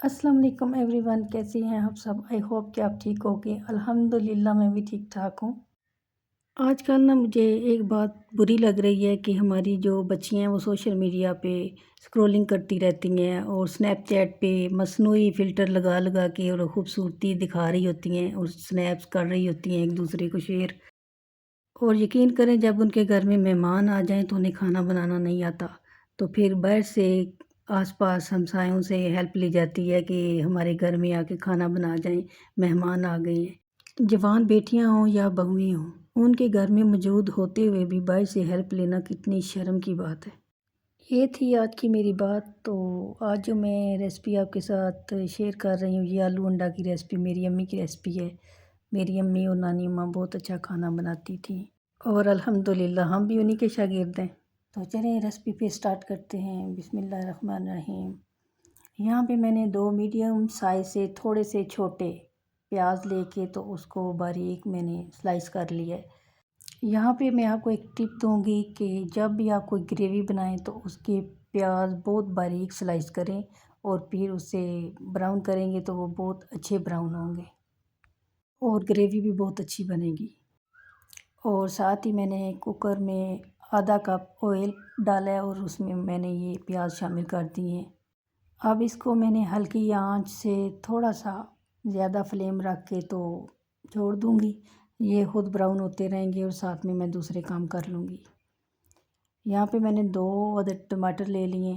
अस्सलाम वालेकुम एवरीवन, कैसी हैं आप सब। आई होप कि आप ठीक होगे। अल्हम्दुलिल्लाह मैं भी ठीक ठाक हूँ। आजकल ना मुझे एक बात बुरी लग रही है कि हमारी जो बच्चियाँ हैं वो सोशल मीडिया पे स्क्रॉलिंग करती रहती हैं और स्नैपचैट पे मसनूई फ़िल्टर लगा लगा के और ख़ूबसूरती दिखा रही होती हैं और स्नैप्स कर रही होती हैं एक दूसरे को शेयर। और यकीन करें, जब उनके घर में मेहमान आ जाएं तो उन्हें खाना बनाना नहीं आता, तो फिर बाहर से आस-पास हमसायों से हेल्प ली जाती है कि हमारे घर में आके खाना बना जाएं, मेहमान आ गए हैं। जवान बेटियां हों या बहुएं हों, उनके घर में मौजूद होते हुए भी बाहर से हेल्प लेना कितनी शर्म की बात है। ये थी आज की मेरी बात। तो आज जो मैं रेसिपी आपके साथ शेयर कर रही हूँ, ये आलू अंडा की रेसिपी मेरी अम्मी की रेसिपी है। मेरी अम्मी और नानी अम्मा बहुत अच्छा खाना बनाती थी और अल्हम्दुलिल्लाह हम भी उन्हीं के शागिर्द हैं। तो चलिए रेसिपी पे स्टार्ट करते हैं। बिस्मिल्लाहिर्रहमानिर्रहीम। यहाँ पे मैंने 2 मीडियम साइज़ से थोड़े से छोटे प्याज लेके तो उसको बारीक मैंने स्लाइस कर लिया है। यहाँ पे मैं आपको एक टिप दूँगी कि जब भी आप कोई ग्रेवी बनाएं तो उसके प्याज बहुत बारीक स्लाइस करें और फिर उसे ब्राउन करेंगे तो वो बहुत अच्छे ब्राउन होंगे और ग्रेवी भी बहुत अच्छी बनेगी। और साथ ही मैंने कुकर में आधा कप ऑयल डाला है और उसमें मैंने ये प्याज शामिल कर दिए हैं। अब इसको मैंने हल्की आंच से थोड़ा सा ज़्यादा फ्लेम रख के तो छोड़ दूँगी। ये खुद ब्राउन होते रहेंगे और साथ में मैं दूसरे काम कर लूँगी। यहाँ पे मैंने 2 अदद टमाटर ले लिए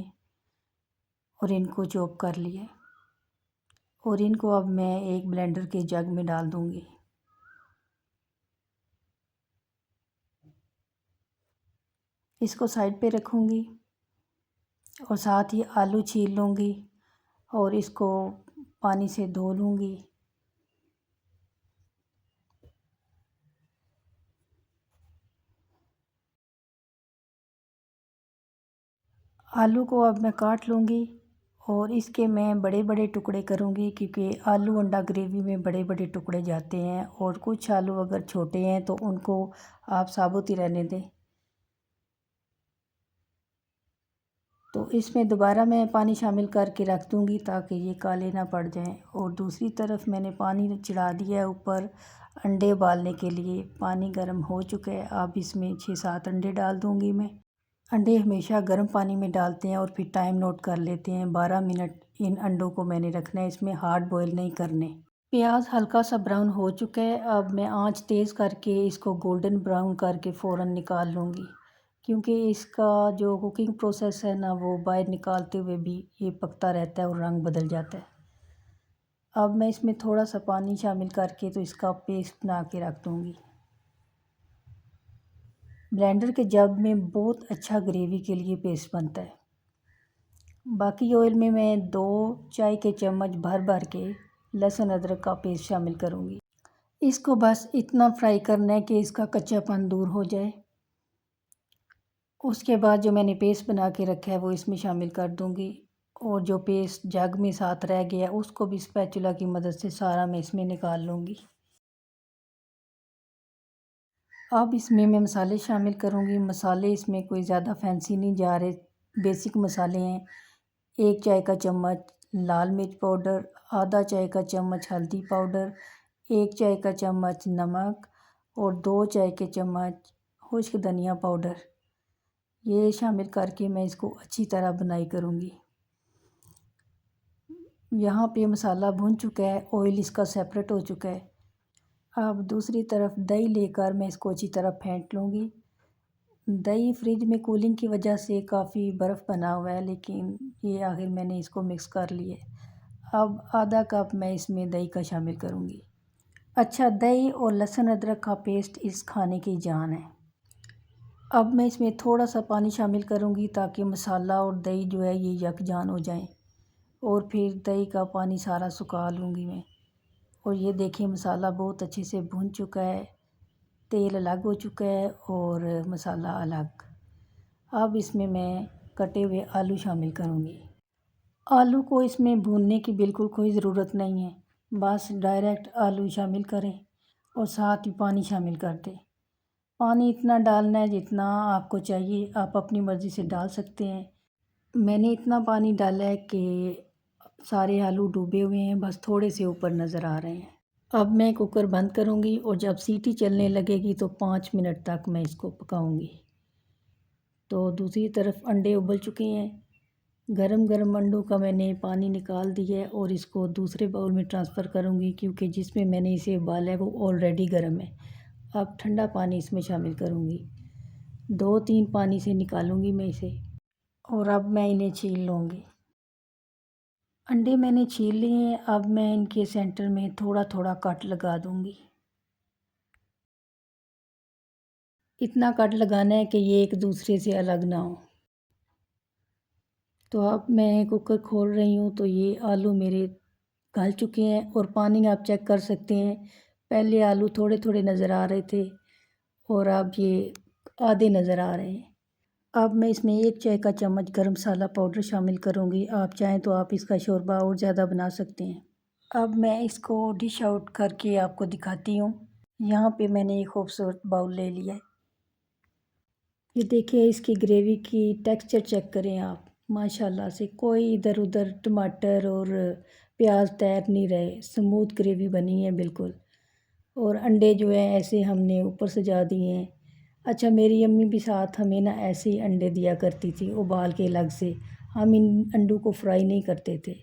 और इनको चॉप कर लिया और इनको अब मैं एक ब्लेंडर के जग में डाल दूँगी। इसको साइड पे रखूँगी और साथ ही आलू छील लूँगी और इसको पानी से धो लूँगी। आलू को अब मैं काट लूँगी और इसके मैं बड़े बड़े टुकड़े करूँगी, क्योंकि आलू अंडा ग्रेवी में बड़े बड़े टुकड़े जाते हैं और कुछ आलू अगर छोटे हैं तो उनको आप साबुत ही रहने दें। तो इसमें दोबारा मैं पानी शामिल करके रख दूँगी ताकि ये काले ना पड़ जाएं। और दूसरी तरफ मैंने पानी चढ़ा दिया है ऊपर अंडे उबालने के लिए। पानी गर्म हो चुका है, अब इसमें 6-7 अंडे डाल दूँगी मैं। अंडे हमेशा गर्म पानी में डालते हैं और फिर टाइम नोट कर लेते हैं। 12 मिनट इन अंडों को मैंने रखना है, इसमें हार्ड बॉईल नहीं करने। प्याज हल्का सा ब्राउन हो चुका है, अब मैं आंच तेज़ करके इसको गोल्डन ब्राउन करके फ़ौरन निकाल लूँगी, क्योंकि इसका जो कुकिंग प्रोसेस है ना, वो बाहर निकालते हुए भी ये पकता रहता है और रंग बदल जाता है। अब मैं इसमें थोड़ा सा पानी शामिल करके तो इसका पेस्ट बना के रख दूँगी। ब्लेंडर के जग में बहुत अच्छा ग्रेवी के लिए पेस्ट बनता है। बाकी ऑयल में मैं 2 चाय के चम्मच भर भर के लहसुन अदरक का पेस्ट शामिल करूँगी। इसको बस इतना फ्राई करना है कि इसका कच्चापन दूर हो जाए। उसके बाद जो मैंने पेस्ट बना के रखा है वो इसमें शामिल कर दूँगी और जो पेस्ट जग में साथ रह गया उसको भी स्पैचुला की मदद से सारा मैं इसमें निकाल लूँगी। अब इसमें मैं मसाले शामिल करूँगी। मसाले इसमें कोई ज़्यादा फैंसी नहीं जा रहे, बेसिक मसाले हैं। 1 चाय का चम्मच लाल मिर्च पाउडर, आधा चाय का चम्मच हल्दी पाउडर, 1 चाय का चम्मच नमक और 2 चाय के चम्मच खुश्क धनिया पाउडर। ये शामिल करके मैं इसको अच्छी तरह बुनाई करूँगी। यहाँ पे मसाला भुन चुका है, ऑयल इसका सेपरेट हो चुका है। अब दूसरी तरफ दही लेकर मैं इसको अच्छी तरह फेंट लूँगी। दही फ्रिज में कूलिंग की वजह से काफ़ी बर्फ़ बना हुआ है, लेकिन ये आखिर मैंने इसको मिक्स कर लिया। अब आधा कप मैं इसमें दही का शामिल करूँगी। अच्छा, दही और लहसुन अदरक का पेस्ट इस खाने की जान है। अब मैं इसमें थोड़ा सा पानी शामिल करूँगी ताकि मसाला और दही जो है ये यकजान हो जाए और फिर दही का पानी सारा सुखा लूँगी मैं। और ये देखिए मसाला बहुत अच्छे से भुन चुका है, तेल अलग हो चुका है और मसाला अलग। अब इसमें मैं कटे हुए आलू शामिल करूँगी। आलू को इसमें भूनने की बिल्कुल कोई ज़रूरत नहीं है, बस डायरेक्ट आलू शामिल करें और साथ ही पानी शामिल कर दें। पानी इतना डालना है जितना आपको चाहिए, आप अपनी मर्ज़ी से डाल सकते हैं। मैंने इतना पानी डाला है कि सारे आलू डूबे हुए हैं, बस थोड़े से ऊपर नज़र आ रहे हैं। अब मैं कुकर बंद करूँगी और जब सीटी चलने लगेगी तो 5 मिनट तक मैं इसको पकाऊँगी। तो दूसरी तरफ अंडे उबल चुके हैं। गरम गरम अंडों का मैंने पानी निकाल दिया है और इसको दूसरे बाउल में ट्रांसफ़र करूँगी, क्योंकि जिसमें मैंने इसे उबाला है वो ऑलरेडी गर्म है। अब ठंडा पानी इसमें शामिल करूँगी। 2-3 पानी से निकालूँगी मैं इसे और अब मैं इन्हें छील लूँगी। अंडे मैंने छील लिए हैं। अब मैं इनके सेंटर में थोड़ा थोड़ा कट लगा दूँगी। इतना कट लगाना है कि ये एक दूसरे से अलग ना हो। तो अब मैं कुकर खोल रही हूँ तो ये आलू मेरे गल चुके हैं और पानी आप चेक कर सकते हैं। पहले आलू थोड़े थोड़े नज़र आ रहे थे और अब ये आधे नज़र आ रहे हैं। अब मैं इसमें 1 चाय का चम्मच गरम मसाला पाउडर शामिल करूँगी। आप चाहें तो आप इसका शोरबा और ज़्यादा बना सकते हैं। अब मैं इसको डिश आउट करके आपको दिखाती हूँ। यहाँ पे मैंने एक खूबसूरत बाउल ले लिया है। ये देखिए इसकी ग्रेवी की टेक्सचर चेक करें आप। माशाल्लाह से कोई इधर उधर टमाटर और प्याज तैर नहीं रहे, स्मूथ ग्रेवी बनी है बिल्कुल। और अंडे जो है ऐसे हमने ऊपर सजा दिए हैं। अच्छा, मेरी अम्मी भी साथ हमें ना ऐसे ही अंडे दिया करती थी उबाल के अलग से। हम इन अंडों को फ्राई नहीं करते थे।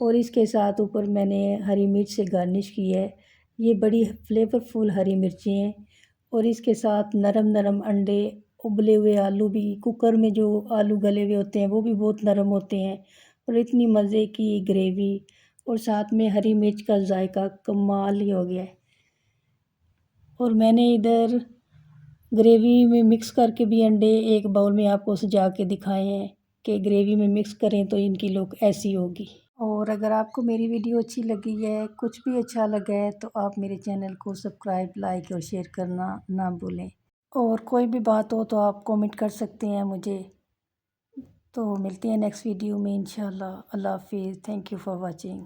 और इसके साथ ऊपर मैंने हरी मिर्च से गार्निश की है। ये बड़ी फ्लेवरफुल हरी मिर्चें हैं। और इसके साथ नरम नरम अंडे, उबले हुए आलू भी, कुकर में जो आलू गले हुए होते हैं वो भी बहुत नरम होते हैं। और इतनी मज़े की ग्रेवी और साथ में हरी मिर्च का जायका कमाल ही हो गया है। और मैंने इधर ग्रेवी में मिक्स करके भी अंडे एक बाउल में आपको सजा के दिखाए हैं कि ग्रेवी में मिक्स करें तो इनकी लुक ऐसी होगी। और अगर आपको मेरी वीडियो अच्छी लगी है, कुछ भी अच्छा लगा है, तो आप मेरे चैनल को सब्सक्राइब, लाइक और शेयर करना ना भूलें। और कोई भी बात हो तो आप कमेंट कर सकते हैं मुझे। तो मिलते हैं नेक्स्ट वीडियो में इंशाल्लाह। अल्लाह हाफ़िज़। Thank you for watching.